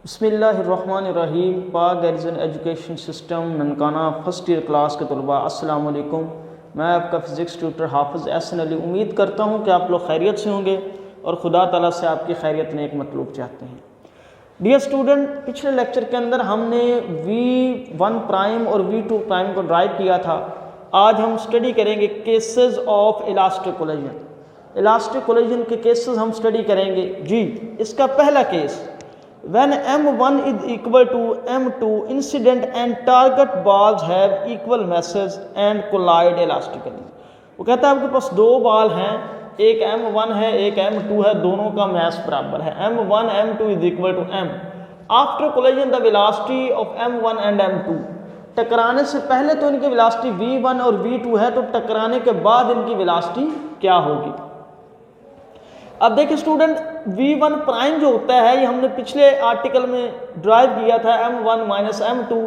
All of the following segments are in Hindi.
बिस्मिल्लाहिर्रहमानिर्रहीम। पाक guardian education system Nankana first year class के तलबा अस्सलाम वालेकुम। मैं आपका फ़िज़िक्स ट्यूटर हाफिज़ एहसन अली। उम्मीद करता हूँ कि आप लोग खैरियत से होंगे और खुदा ताला से आपकी खैरियत में एक मतलूब चाहते हैं। डियर स्टूडेंट, पिछले लेक्चर के अंदर हमने V1 प्राइम और V2 प्राइम को ड्राइव किया था। आज हम स्टडी करेंगे cases of elastic collision. Elastic collision के केसेस हम स्टडी करेंगे जी। इसका पहला case, when m1 is equal to m2, incident and target balls have equal masses and collide elastically। वो कहता है आपके पास दो बॉल हैं, एक m1 है एक m2 है, दोनों का मास बराबर है। m1 m2 is equal to m। After collision the velocity of m1 and m2। टकराने से पहले तो इनकी वेलोसिटी v1 और v2 है, तो टकराने के बाद इनकी वेलोसिटी क्या होगी। अब देखिए स्टूडेंट, V1 प्राइम जो होता है ये हमने पिछले आर्टिकल में ड्राइव किया था, m1 minus m2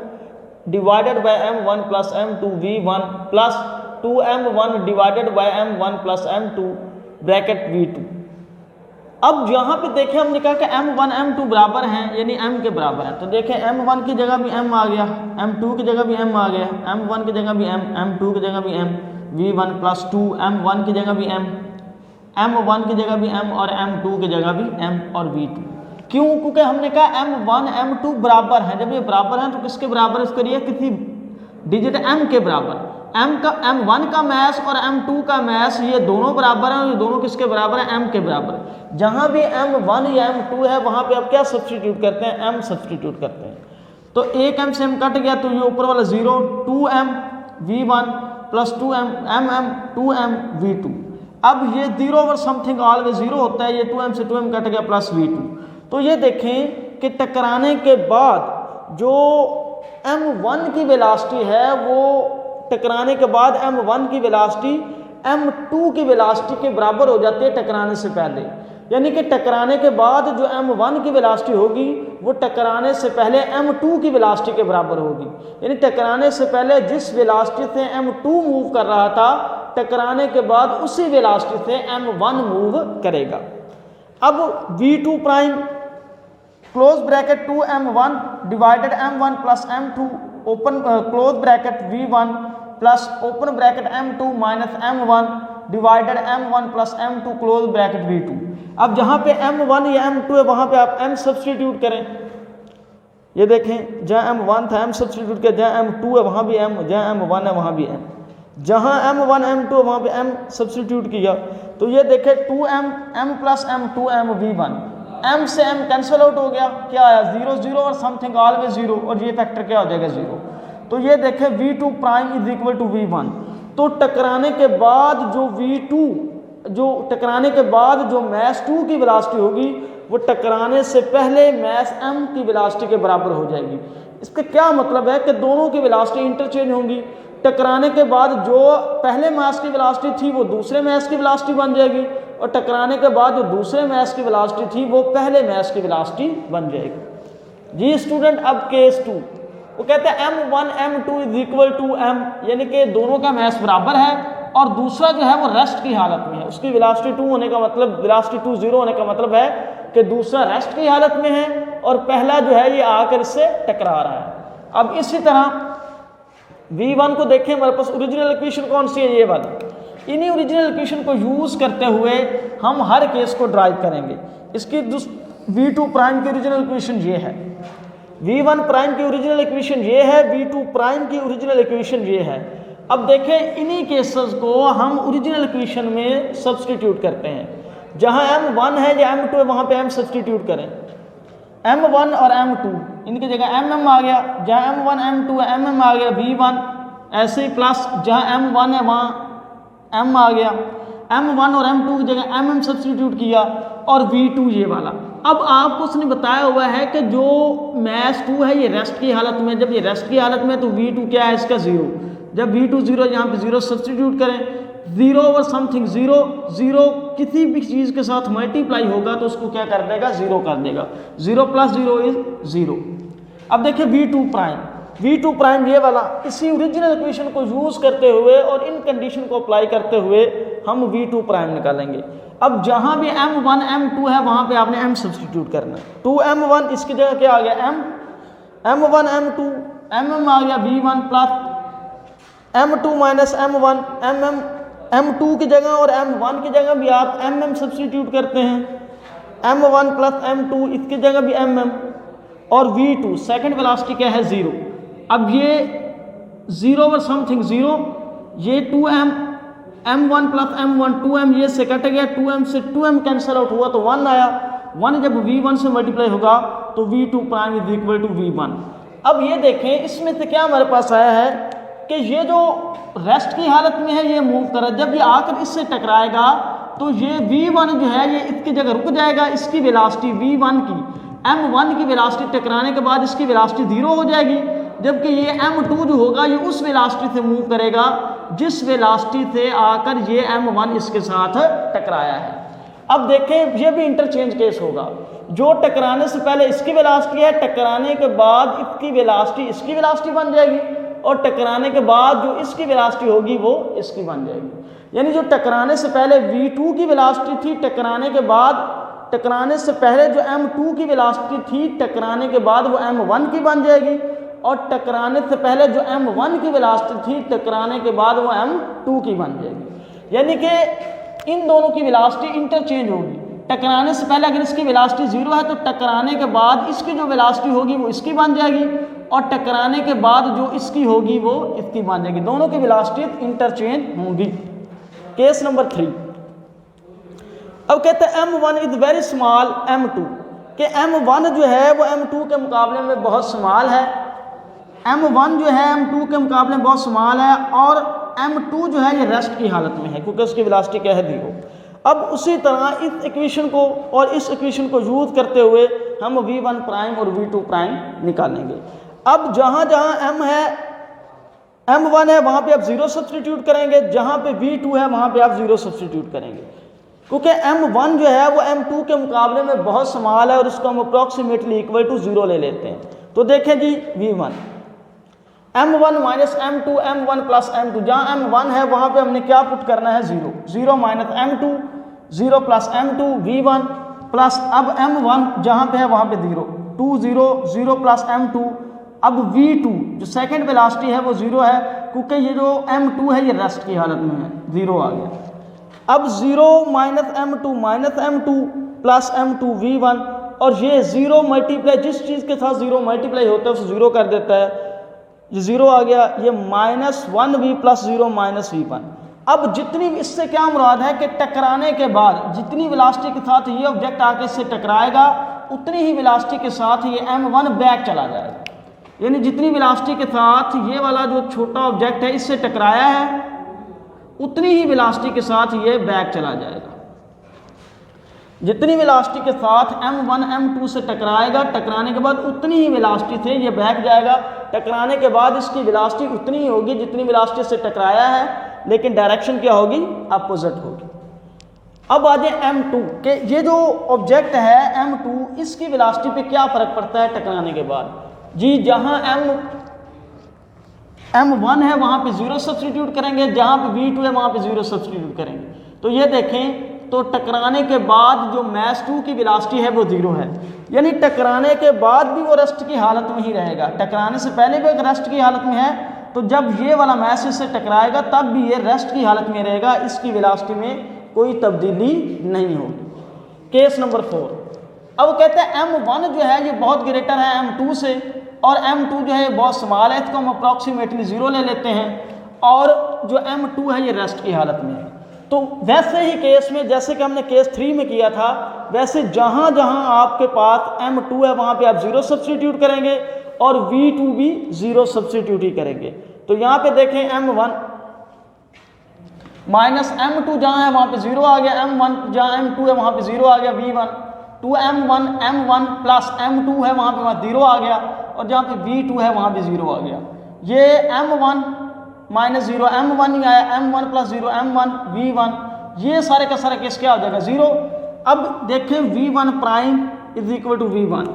divided by m1 plus m2 V1 plus 2m1 divided by m1 plus m2 bracket V2। अब यहाँ पे देखें हमने कहा कि m1 m2 बराबर हैं, यानी m के बराबर है। तो देखें m1 की जगह भी m आ गया, m2 की जगह भी m आ गया, m1 की जगह भी m, m2 की जगह भी m, V1 प्लस 2 m1 की जगह भी m, m1 की जगह भी m और m2 की जगह भी m और v2। क्यों? क्योंकि हमने कहा m1 m2 बराबर है। जब ये बराबर हैं तो किसके बराबर इसको करिए, किसी डिजिट m के बराबर। m1 का मास और m2 का मास ये दोनों बराबर हैं और ये दोनों किसके बराबर हैं, m के बराबर। जहां भी m1 या m2 है वहां पे आप क्या सब्सटीट्यूट करते हैं, m सब्सटीट्यूट करते हैं। तो एक m से m कट गया तो ये ऊपर वाला 0, 2m v1 plus 2m mm 2m v2। अब ये 0 ओवर समथिंग ऑलवेज 0 होता है, ये 2m से 2m कट गया प्लस v2। तो ये देखें कि टकराने के बाद जो m1 की वेलोसिटी है वो टकराने के बाद m1 की वेलोसिटी m2 की वेलोसिटी के बराबर हो जाती है टकराने से पहले। यानी कि टकराने के बाद जो m1 की वेलोसिटी होगी वो टकराने से पहले m2 की वेलोसिटी के बराबर होगी। यानी टकराने से पहले जिस वेलोसिटी से m2 मूव कर रहा था, टकराने के बाद उसी वेलोसिटी से m1 मूव करेगा। अब v2 prime close bracket 2m1 divided m1 plus m2 open close bracket v1 plus open bracket m2 minus m1 divided m1 plus m2 close bracket v2। अब जहां पे m1 या m2 है वहां पे आप m सब्सटीट्यूट करें। ये देखें जहां m1 था m सब्सटीट्यूट किया, जहां m2 है वहां भी m, जहां m1 है वहां भी m, जहां m1 m2 वहां पे m सब्सटीट्यूट किया। तो ये देखें 2m m plus m 2m v1, m से m कैंसिल आउट हो गया, क्या आया 0 0 और समथिंग ऑलवेज 0, और ये फैक्टर क्या हो जाएगा 0। तो ये देखें v2 prime is equal to v1। तो टकराने के बाद जो v2 टकराने के बाद जो मास 2 की वेलोसिटी होगी वो टकराने से पहले मास m की वेलोसिटी के बराबर हो जाएगी। इसका क्या मतलब है कि दोनों की वेलोसिटी इंटरचेंज होंगी। टकराने के बाद जो पहले मास की वेलोसिटी थी वो दूसरे मास की वेलोसिटी बन जाएगी, और टकराने के बाद जो दूसरे मास की वेलोसिटी थी वो पहले मास की वेलोसिटी बन जाएगी। जी स्टूडेंट, अब केस 2 वो कहते हैं m1 m2 is equal to m, यानी कि दोनों का मास बराबर है और दूसरा जो है वो रेस्ट की हालत में है। उसकी वेलोसिटी 2 होने का मतलब, वेलोसिटी 2 0 होने का मतलब है कि दूसरा रेस्ट की हालत में है और पहला जो है ये आकर इससे टकरा रहा है। अब इसी तरह v1 को देखें, हमारे पास ओरिजिनल इक्वेशन कौन सी है, ये वाली। इन्हीं ओरिजिनल इक्वेशन को यूज करते हुए हम हर केस को ड्राइव करेंगे। इसकी v2 प्राइम की ओरिजिनल इक्वेशन ये है, v1 प्राइम की ओरिजिनल इक्वेशन ये है, v2 प्राइम की ओरिजिनल इक्वेशन ये है। अब देखें इन्हीं केसेस को हम ओरिजिनल इक्वेशन में सब्सटीट्यूट करते हैं। जहां m1 है या m2 है वहां पे m सब्सटीट्यूट करें। m1 और m2 इनकी जगह mm आ गया, जहां m1 m2 है mm आ गया v1, ऐसे ही प्लस जहां m1 है वहां m आ गया, m1 और m2 की जगह mm सब्सटीट्यूट किया, और v2 ये वाला। अब आपको उसने बताया हुआ है कि जो मास 2 है ये रेस्ट की हालत में, जब ये रेस्ट की हालत में तो v2 क्या है इसका 0। जब v2 0, यहाँ पे 0 सब्सटीट्यूट करें, 0 ओवर समथिंग 0 0 किसी भी चीज़ के साथ मल्टीप्लाई होगा तो उसको क्या कर देगा, 0 कर देगा। 0 प्लस 0 इज 0। अब देखिए v2 प्राइम ये वाला, इसी ओरिजिनल इक्वेशन को यूज़ करते हुए और इन कंडीशन को अप्लाई करते हुए हम V2 प्राइम निकालेंगे। अब जहाँ भी M1 M2 है वहाँ पे आपने M सब्सटीट्यूट करना है। 2M1 इसकी जगह क्या आ गया M, M1 M2 MM आ गया V1 plus M2 minus M1 MM, M2 की जगह और M1 की जगह भी आप MM सब्सटीट्यूट करते हैं, M1 प्लस M2 इसकी जगह भी MM, और V2 सेकेंड वेलोसिटी क्या है 0। अब ये 0 ओवर समथिंग 0, ये 2M M1 plus M1 2M ये से कट गया, 2M से 2M कैंसिल आउट हुआ तो 1 आया, 1 जब V1 से मल्टीप्लाई होगा तो V2 prime is equal to V1। अब ये देखें इसमें से क्या हमारे पास आया है कि ये जो रेस्ट की हालत में है ये मूव कर रहा है, जब ये आकर इससे टकराएगा तो ये V1 जो है ये इसकी जगह रुक जाएगा, इसकी वेलोसिटी V1 की M1 की वेलोसिटी टकराने के बाद इसकी वेलोसिटी 0 हो जाएगी, जबकि ये M2 जो होगा ये उस वेलोसिटी से मूव करेगा जिस वेलोसिटी से आकर ये M1 इसके साथ टकराया है। अब देखें ये भी इंटरचेंज केस होगा, जो टकराने से पहले इसकी वेलोसिटी है, टकराने के बाद इसकी वेलोसिटी बन जाएगी, और टकराने के बाद जो इसकी वेलोसिटी होगी वो इसकी बन जाएगी। यानी जो टकराने से पहले V2 की वेलोसिटी थी, टकराने से पहले जो M2 की वेलोसिटी थी, टकराने के बाद वो M1 की बन जाएगी, और टकराने से पहले जो M1 की वेलोसिटी थी, टकराने के बाद वो M2 की बन जाएगी। यानी कि इन दोनों की वेलोसिटी इंटरचेंज होगी। टकराने से पहले अगर इसकी वेलोसिटी 0 है तो टकराने के बाद इसकी जो वेलोसिटी होगी वो इसकी बन जाएगी, और टकराने के बाद जो इसकी होगी वो इसकी बन जाएगी। दोनों की वेलोसिटी इंटरचेंज होंगी। केस नंबर 3, अब कहते हैं M1 is very small M2, कि M1 जो है वो M2 के मुकाबले में बहुत स्मॉल है, M1 जो है M2 के मुकाबले में बहुत स्मॉल है, और M2 जो है ये रेस्ट की हालत में है क्योंकि उसकी वेलोसिटी क्या है 0। अब उसी तरह इस इक्वेशन को और इस इक्वेशन को यूज करते हुए हम V1 प्राइम और V2 प्राइम निकालेंगे। अब जहाँ जहाँ M है M1 है वहाँ पे आप 0 सब्सटीट्यूट करेंगे, जहाँ पे V2 है वहाँ पे आप 0 सब्सटीट्यूट करेंगे, क्योंकि M1 जो है वो M2 के मुकाबले में बहुत स्मॉल है और उसको हम अप्रॉक्सीमेटली इक्वल टू 0 ले लेते हैं। तो देखें जी V1 M1 minus M2 M1 plus M2, जहाँ M1 है वहाँ पे हमने क्या पुट करना है 0, 0 minus M2 0 plus M2 V1 plus अब M1 जहाँ पे है वहाँ पे 0 2 0 0 प्लस M2, अब V2 जो सेकेंड वेलोसिटी है वो 0 है क्योंकि ये जो M2 है ये रेस्ट की हालत में है, 0 आ गया। अब 0 minus M2 plus M2 V1, और ये 0 मल्टीप्लाई जिस चीज़ के साथ 0 मल्टीप्लाई होता है उसे 0 कर देता है, ये 0 आ गया, ये -1V प्लस 0 माइनस V1। अब जितनी इससे क्या मुराद है कि टकराने के बाद जितनी वेलोसिटी के साथ ये ऑब्जेक्ट आके इससे टकराएगा उतनी ही वेलोसिटी के साथ ये M1 बैक चला जाएगा। यानी जितनी वेलोसिटी के साथ ये वाला जो छोटा ऑब्जेक्ट है इससे टकराया है उतनी ही वेलोसिटी के साथ ये बैक चला जाएगा। जितनी वेलोसिटी के साथ M1 M2 से टकराएगा, टकराने के बाद उतनी ही वेलोसिटी से ये बैक जाएगा। टकराने के बाद इसकी वेलोसिटी उतनी ही होगी जितनी वेलोसिटी से टकराया है, लेकिन डायरेक्शन क्या होगी, अपोजिट होगी। अब आ जाए M2 के ये जो ऑब्जेक्ट है M2, इसकी वेलोसिटी पे क्या फ़र्क पड़ता है टकराने के बाद। जी जहाँ M1 है वहाँ पे 0 सब्सटीट्यूट करेंगे, जहाँ पे V2 है वहाँ पे 0 सब्सटीट्यूट करेंगे। तो ये देखें तो टकराने के बाद जो मैस 2 की वेलोसिटी है वो 0 है, यानी टकराने के बाद भी वो रेस्ट की हालत में ही रहेगा। टकराने से पहले भी अगर रेस्ट की हालत में है तो जब ये वाला मैस इससे टकराएगा तब भी ये रेस्ट की हालत में रहेगा, इसकी वेलोसिटी में कोई तब्दीली नहीं होगी। केस नंबर 4, अब कहते हैं M1 जो है ये बहुत ग्रेटर है M2 से, और M2 जो है बहुत स्मॉल है, इसको हम अप्रॉक्सीमेटली 0 ले लेते हैं, और जो M2 है ये रेस्ट की हालत में है। तो वैसे ही केस में जैसे कि हमने केस 3 में किया था, वैसे जहाँ जहाँ आपके पास M2 है वहाँ पे आप 0 सब्सटीट्यूट करेंगे और V2 भी 0 सब्सटीट्यूट ही करेंगे। तो यहाँ पे देखें M1 माइनस M2 जहाँ है वहाँ पे 0 आ गया, M1 जहाँ M2 है वहाँ पे 0 आ गया, V1 2M1 M1 plus M2 है वहाँ पे वहाँ 0 आ गया, और जहाँ पे V2 है वहाँ भी 0 आ गया। ये M1 माइनस 0 M1 ही आया, M1 प्लस 0 M1 V1, ये सारे का सारा केस क्या हो जाएगा 0। अब देखें V1 prime is equal to V1।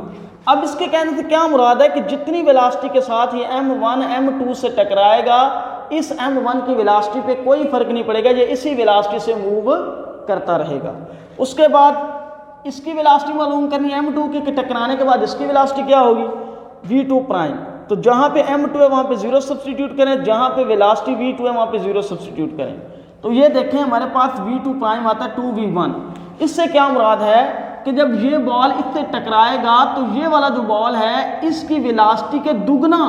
अब इसके कहने से क्या मुराद है कि जितनी वेलोसिटी के साथ ये M1 M2 से टकराएगा इस m1 की वेलोसिटी पे कोई फर्क नहीं पड़ेगा, ये इसी वेलोसिटी से मूव करता रहेगा। उसके बाद इसकी वेलोसिटी मालूम करनी है m2 के टकराने के बाद इसकी वेलोसिटी क्या होगी v2 प्राइम। तो जहाँ पे m2 है वहाँ पे 0 सब्सटीट्यूट करें, जहाँ पे वेलोसिटी v2 है वहाँ पे 0 सब्सटीट्यूट करें। तो ये देखें हमारे पास v2 प्राइम आता है 2v1। इससे क्या मुराद है कि जब ये बॉल इससे टकराएगा तो ये वाला जो बॉल है इसकी वेलोसिटी के दुगना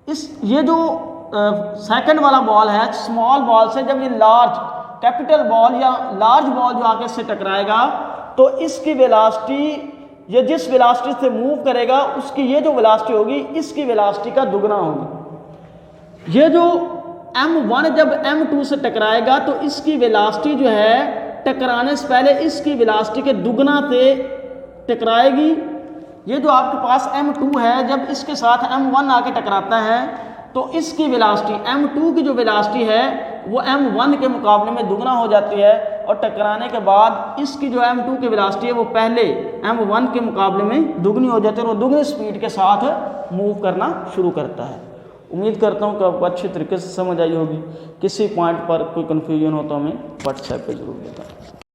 ये जो सेकंड वाला बॉल है स्मॉल बॉल से जब ये लार्ज कैपिटल बॉल या लार्ज बॉल जो आके इससे टकराएगा तो इसकी वेलोसिटी, ये जिस वेलोसिटी से मूव करेगा उसकी ये जो वेलोसिटी होगी इसकी वेलोसिटी का दुगना होगी। ये जो m1 जब m2 से टकराएगा तो इसकी वेलोसिटी जो है टकराने से पहले इसकी वेलोसिटी के दुगना से टकराएगी। ये जो आपके पास m2 है जब इसके साथ m1 आके टकराता है तो इसकी वेलोसिटी m2 की जो वेलोसिटी है वो m1 के मुकाबले में दुगना हो जाती है और टकराने के बाद इसकी जो m2 की वेलोसिटी है वो पहले m1 के मुकाबले में दुगनी हो जाती है और वो दुगनी स्पीड के साथ मूव करना शुरू करता है। उम्मीद करता हूँ कि आपको अच्छे तरीके से समझ आई होगी। किसी पॉइंट पर कोई कन्फ्यूजन हो तो हमें व्हाट्सएप पे ज़रूर बताएं।